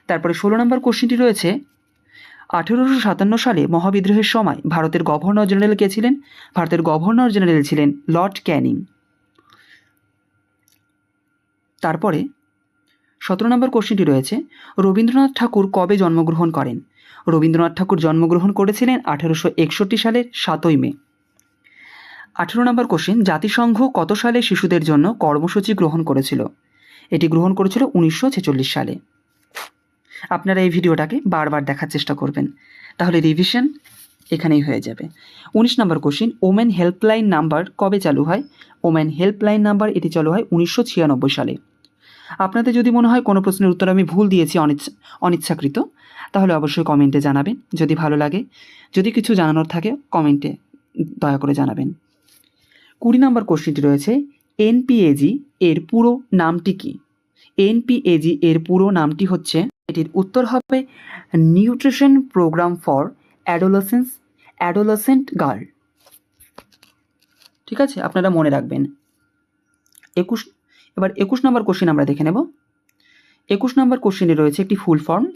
A: তারপরে 16 নম্বর কোশ্চেনটি রয়েছে, 1857 সালে মহাবিদ্রোহের সময় ভারতের গভর্নর জেনারেল কে ছিলেন? ভারতের গভর্নর জেনারেল ছিলেন লর্ড ক্যানিং। তারপরে 17 নম্বর কোশ্চেনটি রয়েছে, রবীন্দ্রনাথ ঠাকুর কবে জন্মগ্রহণ করেন? রবীন্দ্রনাথ ঠাকুর জন্মগ্রহণ করেছিলেন 1861 সালের 7ই মে। 18 নম্বর কোশ্চেন, জাতিসংঘ কত সালে শিশুদের জন্য কর্মসূচি গ্রহণ করেছিল? এটি গ্রহণ করেছিল 1946 সালে। আপনারা এই ভিডিওটাকে বারবার দেখার চেষ্টা করবেন, তাহলে রিভিশন এখানেই হয়ে যাবে। 19 নম্বর কোশ্চেন, ওমেন হেল্পলাইন নাম্বার কবে চালু হয়? ওমেন হেল্পলাইন নাম্বার, এটি চালু হয় 1996 সালে। আপনাদের যদি মনে হয় কোনো প্রশ্নের উত্তর আমি ভুল দিয়েছি অনিচ্ছাকৃত, তাহলে অবশ্যই কমেন্টে জানাবেন। যদি ভালো লাগে, যদি কিছু জানানোর থাকে কমেন্টে দয়া করে জানাবেন। 20 নম্বর কোশ্চেনটি রয়েছে, এনপিএজি এর পুরো নামটি কি? এনপিএজি এর পুরো নামটি হচ্ছে, এটির উত্তর হবে nutrition program for adolescent girl. ঠিক আছে, আপনারা মনে রাখবেন। 21 নম্বর কোশ্চেন আমরা দেখে নেব। 21 নম্বর কোশ্চেনে রয়েছে একটি ফুল ফর্ম।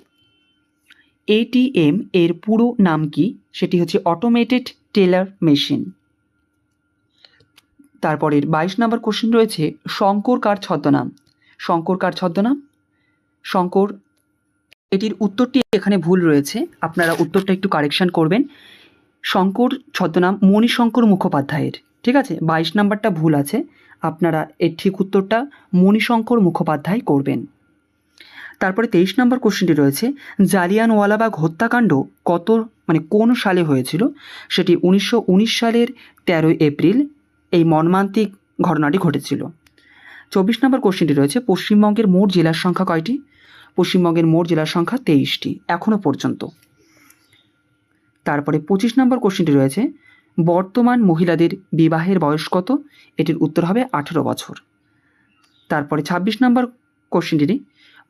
A: এটিএম এর পুরো নাম কি? সেটি হচ্ছে অটোমেটেড টেলার মেশিন। তারপরের 22 নম্বর কোশ্চেন রয়েছে, শঙ্কর কার ছদ্মনাম? শঙ্কর কার ছদ্মনাম? শঙ্কর, এটির উত্তরটি এখানে ভুল রয়েছে, আপনারা উত্তরটা একটু কারেকশন করবেন। শঙ্কর ছদ্মনাম মণিশঙ্কর মুখোপাধ্যায়ের। ঠিক আছে, 22 নম্বরটা ভুল আছে, আপনারা এর ঠিক উত্তরটা মণিশঙ্কর মুখোপাধ্যায় করবেন। তারপরে 23 নম্বর কোশ্চেনটি রয়েছে, জালিয়ানওয়ালাবাগ হত্যাকাণ্ড কোন সালে হয়েছিল? সেটি 1919 সালের 13 এপ্রিল এই মর্মান্তিক ঘটনাটি ঘটেছিল। 24 নম্বর কোশ্চেনটি রয়েছে, পশ্চিমবঙ্গের মোট জেলার সংখ্যা কয়টি? পশ্চিমবঙ্গের মোট জেলার সংখ্যা 23টি এখনও পর্যন্ত। তারপরে 25 নম্বর কোশ্চেনটি রয়েছে, বর্তমান মহিলাদের বিবাহের বয়স কত? এটির উত্তর হবে 18 বছর। তারপরে 26 নম্বর কোশ্চেনটি,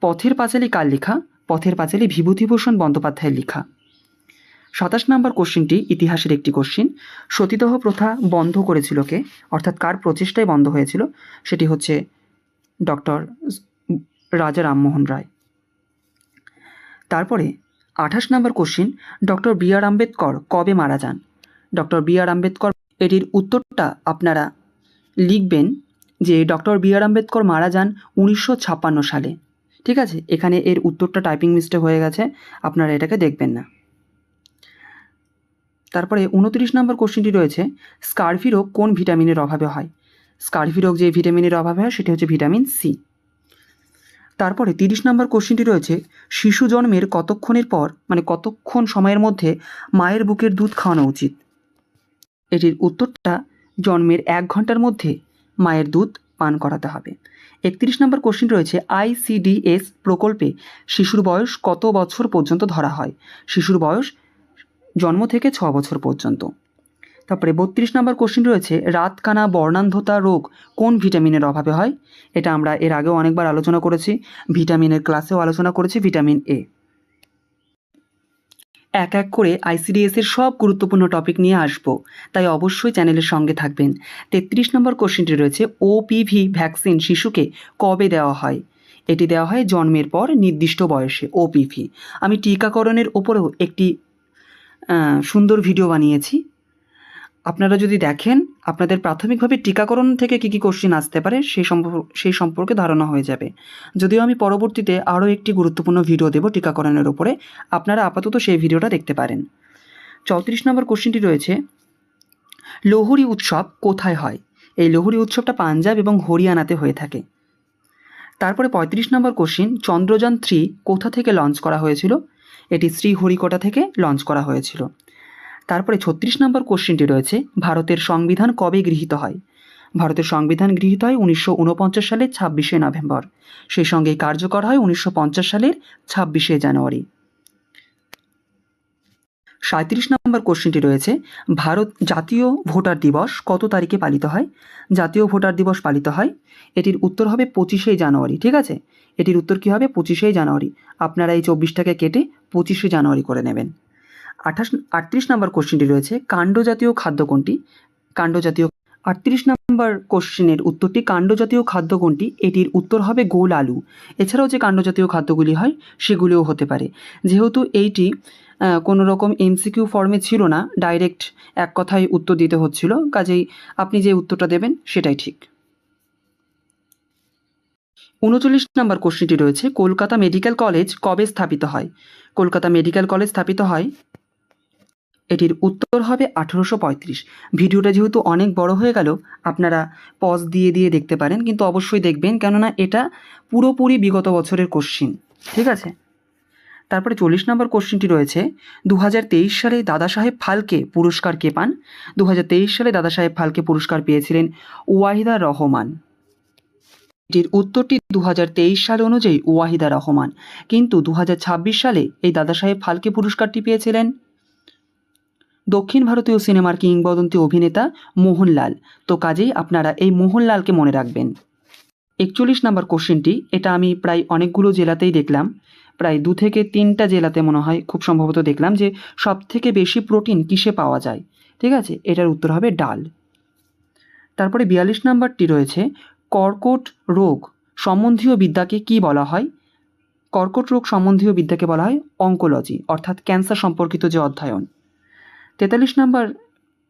A: পথের পাঁচালী কার লেখা? পথের পাঁচালী বিভূতিভূষণ বন্দ্যোপাধ্যায়ের লেখা। 27 নম্বর কোশ্চেনটি ইতিহাসের একটি কোশ্চেন, সতীদাহ প্রথা বন্ধ করেছিল কে? অর্থাৎ কার প্রচেষ্টায় বন্ধ হয়েছিল? সেটি হচ্ছে ডক্টর রাজা রামমোহন রায়। তারপরে 28 নম্বর কোশ্চেন, ডক্টর বি আর আম্বেদকর কবে মারা যান? ডক্টর বি আর আম্বেদকর, এটির উত্তরটা আপনারা লিখবেন যে ডক্টর বি আর আম্বেদকর মারা যান 1956 সালে। ঠিক আছে, এখানে এর উত্তরটা টাইপিং মিস্টেক হয়ে গেছে, আপনারা এটাকে দেখবেন না। তারপরে 29 নম্বর কোশ্চেনটি রয়েছে, স্কারভি রোগ কোন ভিটামিনের অভাবে হয়? স্কারভি রোগ যে ভিটামিনের অভাবে হয় সেটি হচ্ছে ভিটামিন সি। তারপরে 30 নম্বর কোশ্চেনটি রয়েছে, শিশু জন্মের কতক্ষণ সময়ের মধ্যে মায়ের বুকের দুধ খাওয়ানো উচিত? এটির উত্তরটা জন্মের 1 ঘন্টার মধ্যে মায়ের দুধ পান করাতে হবে। 31 নম্বর কোশ্চেন রয়েছে, আইসিডিএস প্রকল্পে শিশুর বয়স কত বছর পর্যন্ত ধরা হয়? শিশুর বয়স জন্ম থেকে 6 বছর পর্যন্ত। তারপরে 32 নম্বর কোশ্চেন রয়েছে, রাতকানা বর্ণান্ধতা রোগ কোন ভিটামিনের অভাবে হয়? এটা আমরা এর আগেও অনেকবার আলোচনা করেছি, ভিটামিনের ক্লাসেও আলোচনা করেছি, ভিটামিন এ। এক এক করে আইসিডিএসের সব গুরুত্বপূর্ণ টপিক নিয়ে আসবো, তাই অবশ্যই চ্যানেলের সঙ্গে থাকবেন। 33 নম্বর কোশ্চেনটি রয়েছে, ওপিভি ভ্যাকসিন শিশুকে কবে দেওয়া হয়? এটি দেওয়া হয় জন্মের পর নির্দিষ্ট বয়সে, ওপিভি। আমি টিকাকরণের ওপরেও একটি সুন্দর ভিডিও বানিয়েছি, আপনারা যদি দেখেন আপনাদের প্রাথমিকভাবে টিকাকরণ থেকে কী কী কোশ্চেন আসতে পারে সেই সম্পর্কে ধারণা হয়ে যাবে। যদিও আমি পরবর্তীতে আরও একটি গুরুত্বপূর্ণ ভিডিও দেব টিকাকরণের ওপরে, আপনারা আপাতত সেই ভিডিওটা দেখতে পারেন। 34 নম্বর কোশ্চেনটি রয়েছে, লোহরি উৎসব কোথায় হয়? এই লোহরি উৎসবটা পাঞ্জাব এবং হরিয়ানাতে হয়ে থাকে। তারপরে 35 নম্বর কোশ্চেন, চন্দ্রযান 3 কোথা থেকে লঞ্চ করা হয়েছিল? এটি শ্রীহরিকোটা থেকে লঞ্চ করা হয়েছিল। তারপরে 36 নম্বর কোশ্চেনটি রয়েছে, ভারতের সংবিধান কবে গৃহীত হয়? ভারতের সংবিধান গৃহীত হয় 1949 সালের 26শে নভেম্বর, সেই সঙ্গেই কার্যকর হয় 1950 সালের 26শে জানুয়ারি। 37 নম্বর কোশ্চেনটি রয়েছে, ভারত জাতীয় ভোটার দিবস কত তারিখে পালিত হয়? জাতীয় ভোটার দিবস পালিত হয়, এটির উত্তর হবে 25শে জানুয়ারি। ঠিক আছে, এটির উত্তর কী হবে? 25শে জানুয়ারি। আপনারা এই 24টাকে কেটে 25শে জানুয়ারি করে নেবেন। 38 নম্বর কোশ্চেনটি রয়েছে, কাণ্ডজাতীয় খাদ্য কোনটি? 38 নম্বর কোশ্চেনের উত্তরটি, কাণ্ডজাতীয় খাদ্য কোনটি? এটির উত্তর হবে গোল আলু। এছাড়াও যে কাণ্ডজাতীয় খাদ্যগুলি হয় সেগুলিও হতে পারে। যেহেতু এইটি কোনো রকম এমসিকিউ ফর্মে ছিল না, ডাইরেক্ট এক কথায় উত্তর দিতে হচ্ছিল, কাজেই আপনি যে উত্তরটা দেবেন সেটাই ঠিক। 39 নম্বর কোশ্চেনটি রয়েছে, কলকাতা মেডিকেল কলেজ কবে স্থাপিত হয়? কলকাতা মেডিকেল কলেজ স্থাপিত হয়, এটির উত্তর হবে 1835। ভিডিওটা যেহেতু অনেক বড় হয়ে গেল, আপনারা পজ দিয়ে দিয়ে দেখতে পারেন, কিন্তু অবশ্যই দেখবেন, কেননা এটা পুরোপুরি বিগত বছরের কোশ্চেন। ঠিক আছে, তারপরে 40 নম্বর কোশ্চেনটি রয়েছে 2023 সালে দাদা সাহেব ফালকে পুরস্কার কে পান? 2023 সালে দাদা সাহেব ফালকে পুরস্কার পেয়েছিলেন ওয়াহিদা রহমান। এটির উত্তরটি 2023 সাল অনুযায়ী ওয়াহিদা রহমান, কিন্তু 2026 সালে এই দাদা সাহেব ফালকে পুরস্কারটি পেয়েছিলেন দক্ষিণ ভারতীয় সিনেমার কিংবদন্তি অভিনেতা মোহনলাল। তো কাজেই আপনারা এই মোহনলালকে মনে রাখবেন। 41 নম্বর কোশ্চেনটি, এটা আমি প্রায় অনেকগুলো জেলাতেই দেখলাম, প্রায় 2 থেকে 3টা জেলাতে মনে হয় খুব সম্ভবত দেখলাম যে সবথেকে বেশি প্রোটিন কিসে পাওয়া যায়। ঠিক আছে, এটার উত্তর হবে ডাল। তারপরে 42 নম্বরটি রয়েছে কর্কট রোগ সম্বন্ধীয় বিদ্যাকে কি বলা হয়? কর্কট রোগ সম্বন্ধীয় বিদ্যাকে বলা হয় অঙ্কোলজি, অর্থাৎ ক্যান্সার সম্পর্কিত যে অধ্যয়ন। 43 নম্বর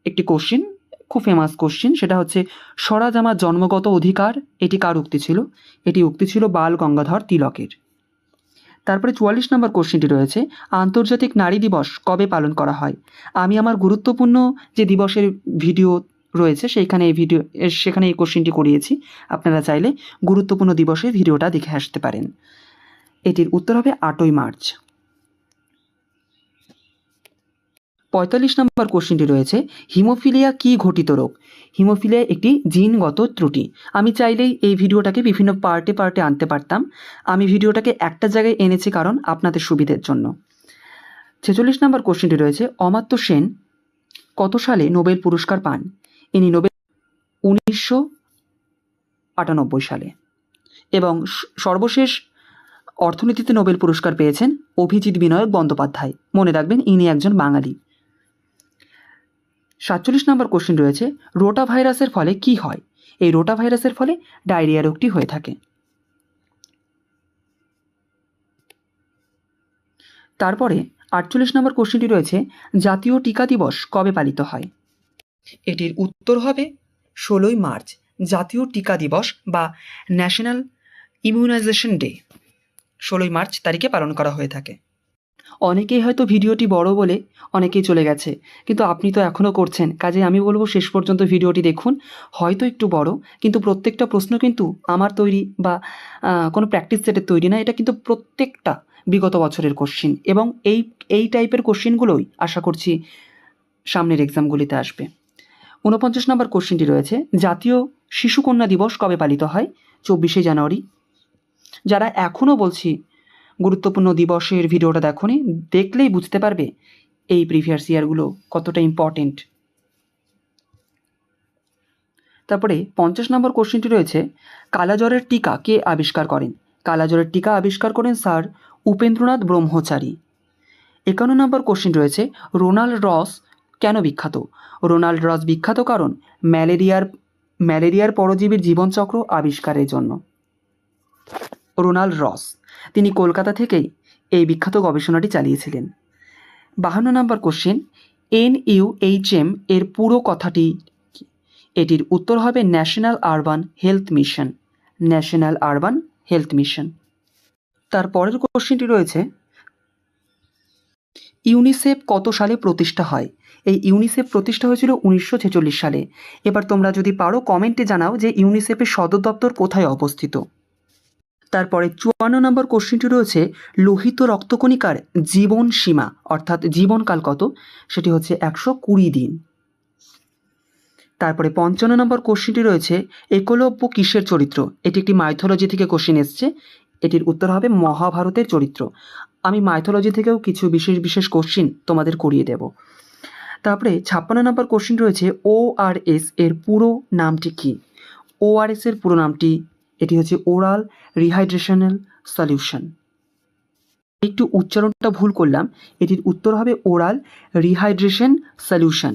A: একটি কোশ্চেন, খুব ফেমাস কোশ্চেন, সেটা হচ্ছে স্বরাজ আমার জন্মগত অধিকার, এটি কার উক্তি ছিল? এটি উক্তি ছিল বাল গঙ্গাধর তিলকের। তারপরে 44 নম্বর কোশ্চেনটি রয়েছে আন্তর্জাতিক নারী দিবস কবে পালন করা হয়? আমি আমার গুরুত্বপূর্ণ যে দিবসের ভিডিও রয়েছে সেখানে এই কোশ্চেনটি করিয়েছি, আপনারা চাইলে গুরুত্বপূর্ণ দিবসের ভিডিওটা দেখে আসতে পারেন। এটির উত্তর হবে 8ই মার্চ। 45 নম্বর কোশ্চেনটি রয়েছে হিমোফিলিয়া কি ঘটিত রোগ? হিমোফিলিয়া একটি জিনগত ত্রুটি। আমি চাইলেই এই ভিডিওটাকে বিভিন্ন পার্টে পার্টে আনতে পারতাম, আমি ভিডিওটাকে একটা জায়গায় এনেছি কারণ আপনাদের সুবিধের জন্য। 46 নম্বর কোশ্চেনটি রয়েছে অমাত্য সেন কত সালে নোবেল পুরস্কার পান? ইনি নোবেল 1998 সালে। এবং সর্বশেষ অর্থনীতিতে নোবেল পুরস্কার পেয়েছেন অভিজিৎ বিনায়ক বন্দ্যোপাধ্যায়। মনে রাখবেন, ইনি একজন বাঙালি। 47 নম্বর কোশ্চেন রয়েছে রোটা ভাইরাসের ফলে কি হয়? এই রোটা ভাইরাসের ফলে ডায়রিয়া রোগটি হয়ে থাকে। তারপরে 48 নম্বর কোশ্চেনটি রয়েছে জাতীয় টিকা দিবস কবে পালিত হয়? এটির উত্তর হবে 16ই মার্চ। জাতীয় টিকা দিবস বা ন্যাশনাল ইমিউনাইজেশন ডে 16ই মার্চ তারিখে পালন করা হয়ে থাকে। অনেকেই হয়তো ভিডিওটি বড় বলে অনেকেই চলে গেছে, কিন্তু আপনি তো এখনও করছেন, কাজে আমি বলবো শেষ পর্যন্ত ভিডিওটি দেখুন। হয়তো একটু বড়, কিন্তু প্রত্যেকটা প্রশ্ন কিন্তু আমার তৈরি বা কোনো প্র্যাকটিস সেটের তৈরি না, এটা কিন্তু প্রত্যেকটা বিগত বছরের কোশ্চিন, এবং এই টাইপের কোশ্চিনগুলোই আশা করছি সামনের এক্সামগুলিতে আসবে। 49 নম্বর কোশ্চিনটি রয়েছে জাতীয় শিশুকন্যা দিবস কবে পালিত হয়? 24শে জানুয়ারি। যারা এখনও বলছি গুরুত্বপূর্ণ দিবসের ভিডিওটা দেখোনি, দেখলেই বুঝতে পারবে এই প্রিভিয়াস ইয়ারগুলো কতটা ইম্পর্টেন্ট। তারপরে 50 নম্বর কোশ্চেনটি রয়েছে কালাজ্বরের টিকা কে আবিষ্কার করেন? কালাজ্বরের টিকা আবিষ্কার করেন স্যার উপেন্দ্রনাথ ব্রহ্মচারী। 51 নম্বর কোশ্চেন রয়েছে রোনাল্ড রস কেন বিখ্যাত? রোনাল্ড রস বিখ্যাত কারণ ম্যালেরিয়ার পরজীবীর জীবনচক্র আবিষ্কারের জন্য। রোনাল্ড রস তিনি কলকাতা থেকেই এই বিখ্যাত গবেষণাটি চালিয়েছিলেন। 52 নম্বর কোশ্চেন NUHM এর পুরো কথাটি কি? এটির উত্তর হবে national urban health mission. National urban health mission. তার পরের কোশ্চেনটি রয়েছে ইউনিসেফ কত সালে প্রতিষ্ঠা হয়? এই ইউনিসেফ প্রতিষ্ঠা হয়েছিল 1946 সালে। এবার তোমরা যদি পারো কমেন্টে জানাও যে ইউনিসেফের সদর দপ্তর কোথায় অবস্থিত। তারপরে 54 নম্বর কোশ্চেনটি রয়েছে লোহিত রক্তকণিকার জীবন সীমা অর্থাৎ জীবনকাল কত? সেটি হচ্ছে 120 দিন। তারপরে 55 নম্বর কোশ্চেনটি রয়েছে একলব্য কিসের চরিত্র? এটি একটি মাইথোলজি থেকে কোশ্চেন এসছে, এটির উত্তর হবে মহাভারতের চরিত্র। আমি মাইথোলজি থেকেও কিছু বিশেষ বিশেষ কোশ্চেন তোমাদের করিয়ে দেব। তারপরে 56 নম্বর কোশ্চেন রয়েছে ORS এর পুরো নামটি কি? ORS এর পুরো নামটি এটি হচ্ছে ওরাল রিহাইড্রেশনাল সলিউশন। একটু উচ্চারণটা ভুল করলাম, এটির উত্তর হবে ওরাল রিহাইড্রেশন সলিউশন।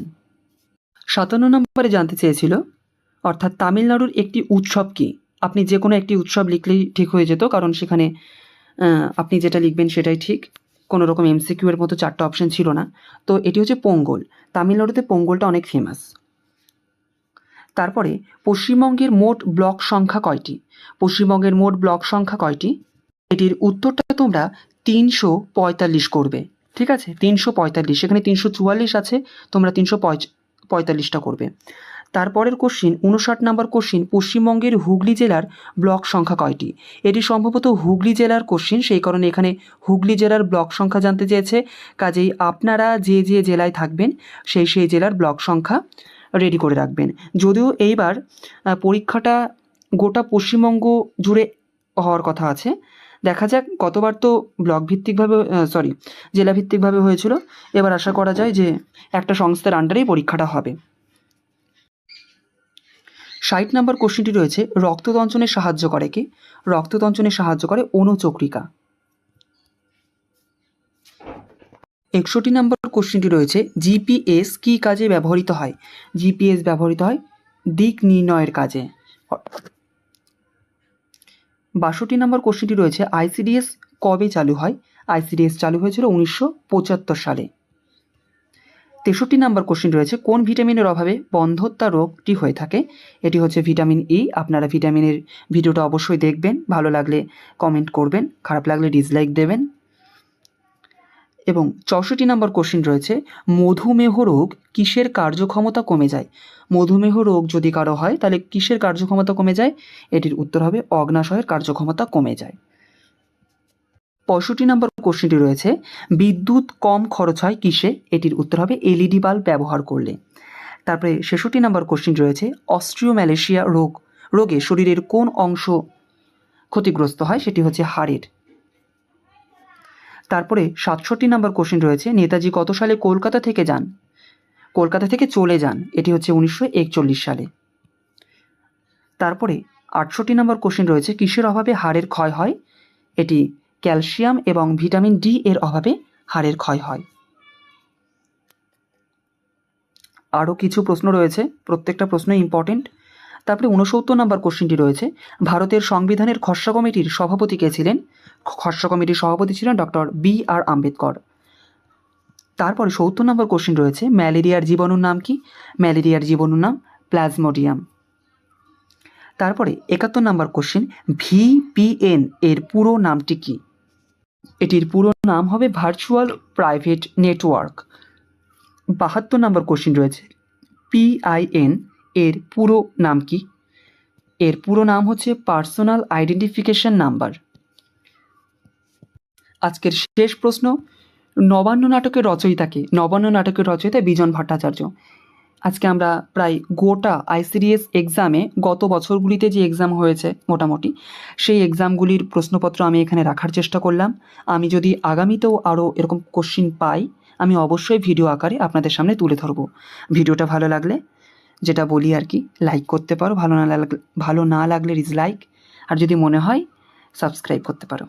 A: 57 নম্বরে জানতে চেয়েছিল অর্থাৎ তামিলনাড়ুর একটি উৎসব কি? আপনি যে কোনো একটি উৎসব লিখলেই ঠিক হয়ে যেত, কারণ সেখানে আপনি যেটা লিখবেন সেটাই ঠিক, কোনো রকম MCQ এর মতো 4টা অপশন ছিল না। তো এটি হচ্ছে পোঙ্গল। তামিলনাড়ুতে পোঙ্গলটা অনেক ফেমাস। তারপরে পশ্চিমবঙ্গের মোট ব্লক সংখ্যা কয়টি? পশ্চিমবঙ্গের মোট ব্লক সংখ্যা কয়টি? এটির উত্তরটা তোমরা 345 করবে। ঠিক আছে, 345, সেখানে 344 আছে, তোমরা 345টা করবে। তারপরের কোশ্চিন 59 নম্বর কোশ্চিন, পশ্চিমবঙ্গের হুগলি জেলার ব্লক সংখ্যা কয়টি? এটি সম্ভবত হুগলি জেলার কোশ্চিন, সেই কারণে এখানে হুগলি জেলার ব্লক সংখ্যা জানতে চেয়েছে। কাজেই আপনারা যে যে জেলায় থাকবেন সেই সেই জেলার ব্লক সংখ্যা রেডি করে রাখবেন। যদিও এইবার পরীক্ষাটা গোটা পশ্চিমবঙ্গ জুড়ে হওয়ার কথা আছে, দেখা যাক। গতবার তো ব্লক ভিত্তিকভাবে জেলাভিত্তিকভাবে হয়েছিল, এবার আশা করা যায় যে একটা সংস্থার আন্ডারেই পরীক্ষাটা হবে। 60 নম্বর কোশ্চেনটি রয়েছে, রক্ততঞ্চনে সাহায্য করে কে? রক্ততঞ্চনে সাহায্য করে অনুচক্রিকা। 61 নম্বর কোশ্চেনটি রয়েছে, জিপিএস কী কাজে ব্যবহৃত হয়? জিপিএস ব্যবহৃত হয় দিক নির্ণয়ের কাজে। 62 নম্বর কোশ্চেনটি রয়েছে, আইসিডিএস কবে চালু হয়? আইসিডিএস চালু হয়েছিল 1975 সালে। 63 নম্বর কোশ্চেন রয়েছে, কোন ভিটামিনের অভাবে বন্ধ্যত্বা রোগটি হয়ে থাকে? এটি হচ্ছে ভিটামিন ই। আপনারা ভিটামিনের ভিডিওটা অবশ্যই দেখবেন, ভালো লাগলে কমেন্ট করবেন, খারাপ লাগলে ডিসলাইক দেবেন। এবং 64 নম্বর কোশ্চেন রয়েছে, মধুমেহ রোগ কিসের কার্যক্ষমতা কমে যায়? মধুমেহ রোগ যদি কারো হয় তাহলে কিসের কার্যক্ষমতা কমে যায়? এটির উত্তর হবে অগ্নাশয়ের কার্যক্ষমতা কমে যায়। 65 নম্বর কোশ্চেনটি রয়েছে, বিদ্যুৎ কম খরচ হয় কিসে? এটির উত্তর হবে এলইডি বাল্ব ব্যবহার করলে। তারপরে 66 নম্বর কোশ্চেন রয়েছে, অস্ট্রিওম্যালেশিয়া রোগে শরীরের কোন অংশ ক্ষতিগ্রস্ত হয়? সেটি হচ্ছে হাড়ের। তারপরে 67 নম্বর কোশ্চেন রয়েছে, নেতাজি কত সালে কলকাতা থেকে চলে যান? এটি হচ্ছে 1941 সালে। তারপরে 68 নম্বর কোশ্চেন রয়েছে, কিসের অভাবে হাড়ের ক্ষয় হয়? এটি ক্যালসিয়াম এবং ভিটামিন ডি এর অভাবে হাড়ের ক্ষয় হয়। আরও কিছু প্রশ্ন রয়েছে, প্রত্যেকটা প্রশ্ন ইম্পর্টেন্ট। তারপরে 69 নম্বর কোশ্চেনটি রয়েছে, ভারতের সংবিধানের খসড়া কমিটির সভাপতি কে ছিলেন? খসড়া কমিটির সভাপতি ছিলেন ডক্টর বি.আর. আম্বেদকর। তারপরে 70 নম্বর কোশ্চেন রয়েছে, ম্যালেরিয়ার জীবাণুর নাম কি? ম্যালেরিয়ার জীবাণুর নাম প্লাজমোডিয়াম। তারপরে 71 নম্বর কোশ্চেন, ভিপিএন এর পুরো নামটি কি? এটির পুরো নাম হবে ভার্চুয়াল প্রাইভেট নেটওয়ার্ক। 72 নম্বর কোশ্চেন রয়েছে, পিআইএন এর পুরো নাম কি? এর পুরো নাম হচ্ছে পার্সোনাল আইডেন্টিফিকেশন নাম্বার। আজকের শেষ প্রশ্ন, নবান্ন নাটকের রচয়িতা কে? নবান্ন নাটকের রচয়িতা বিজন ভট্টাচার্য। আজকে আমরা প্রায় গোটা আইসিডিএস এক্সামে গত বছরগুলিতে যে এক্সাম হয়েছে মোটামুটি সেই এক্সামগুলির প্রশ্নপত্র আমি এখানে রাখার চেষ্টা করলাম। আমি যদি আগামীতেও আরও এরকম কোশ্চিন পাই আমি অবশ্যই ভিডিও আকারে আপনাদের সামনে তুলে ধরবো। ভিডিওটা ভালো লাগলে, যেটা বলি আর কি, লাইক করতে পারো, ভালো না লাগলে ডিসলাইক, আর যদি মনে হয় সাবস্ক্রাইব করতে পারো।